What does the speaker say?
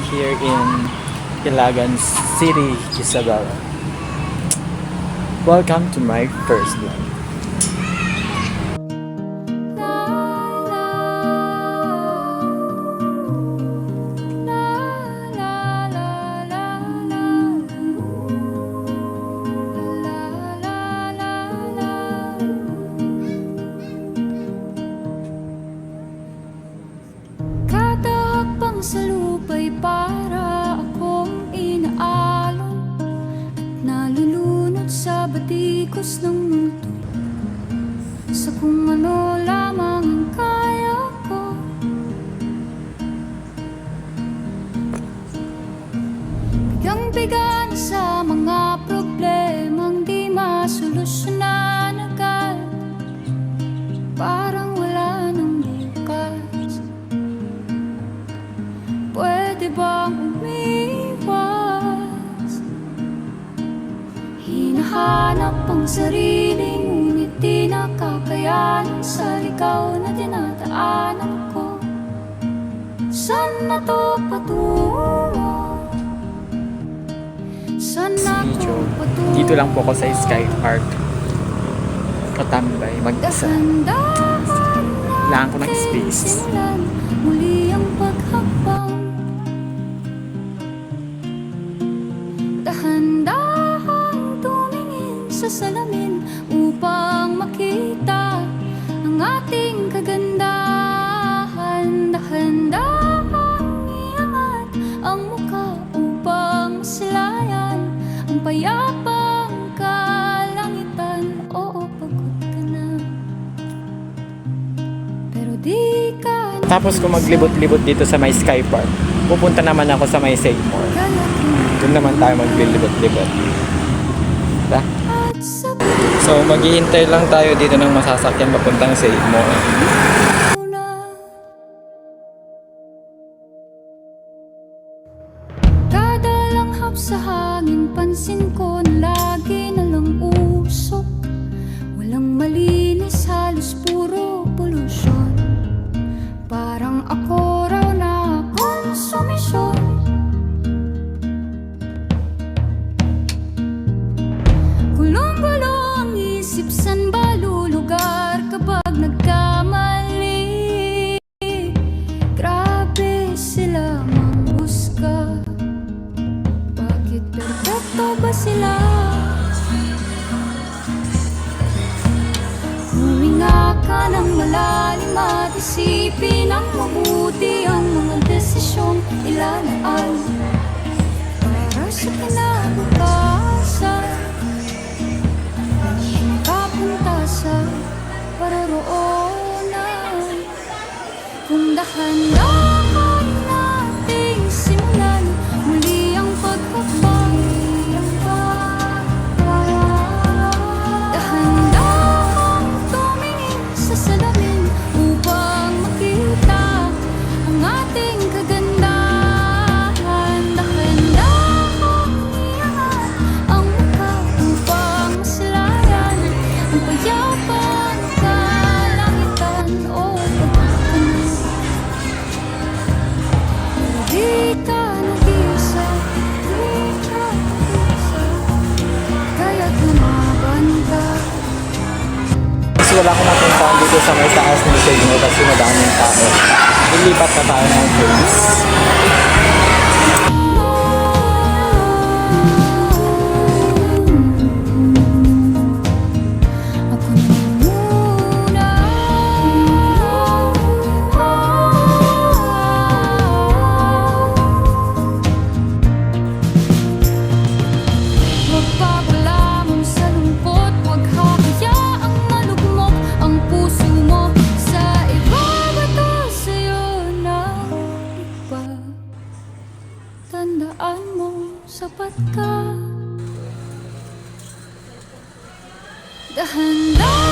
here in Ilagan City, Isabela. Welcome to my first vlog. Sa lupa'y para akong inaalon at nalulunod sa batikos ng mundo, sa kung ano lamang ang kaya ko. Bigang-biga na sa mga problemang di masolusyonan agad, parang wala nang bukas. Pwede bang umiwas? Hinahanap ang sarili, ngunit di nakakayanan sa ligaw na dinadaanan ko. Saan na to patungo? Saan ako patungo? Dito lang po ako sa Sky Park. Katambay, mag-isa. Kailangan ko ng space. Muli ang paghakbang, dahan-dahang tumingin sa salamin upang makita ang ating kagandahan. Dahan-dahang iangat ang mukha upang masilayan ang payapang kalangitan. Oo, pagod ka na, pero di ka. Tapos kung maglibot-libot dito sa may Sky Park, pupunta naman ako sa may Seymour. Doon naman tayo maglilibot-libot. Diba? So maghihintay lang tayo dito ng masasakyan papuntang Seymour. Kada langhap sa hangin, pansin ko na lagi na lang usok. Walang malinis, halos puro pollution. Parang ako raw na konsumisyon. Gulong-gulo ang isip, san ba lulugar kapag nagkamali? Grabe sila manghusga. Bakit perfecto ba sila? Huminga ka ng malalim at isipin ang mabuti ang mga desisyong ilalaan para sa kinabukasan. Makapunta sa paroroonan. Kung dahan-dahan nating simulan muli ang pagkakbang, dahan-dahang tumingin sa salamin upang makita ang ating kagandahan. Dahan-dahang iangat ang mukha upang masilayan ang payapang kalangitan. O pagkakanas, di ka nag-iisa, di ka nag-iisa, kaya't lumaban ka. Kasi wala akong napuntahan dito sa may taas ng Seymour kasi madaming tao. Lilipat na tayo ng place. Ako na muna. Huwag papalamon sa lungkot, huwag hakayaang malugmok ang puso mo sa iba. Bato sa'yo na iba. Tandaan mo, sapat ka. Dahan-dahan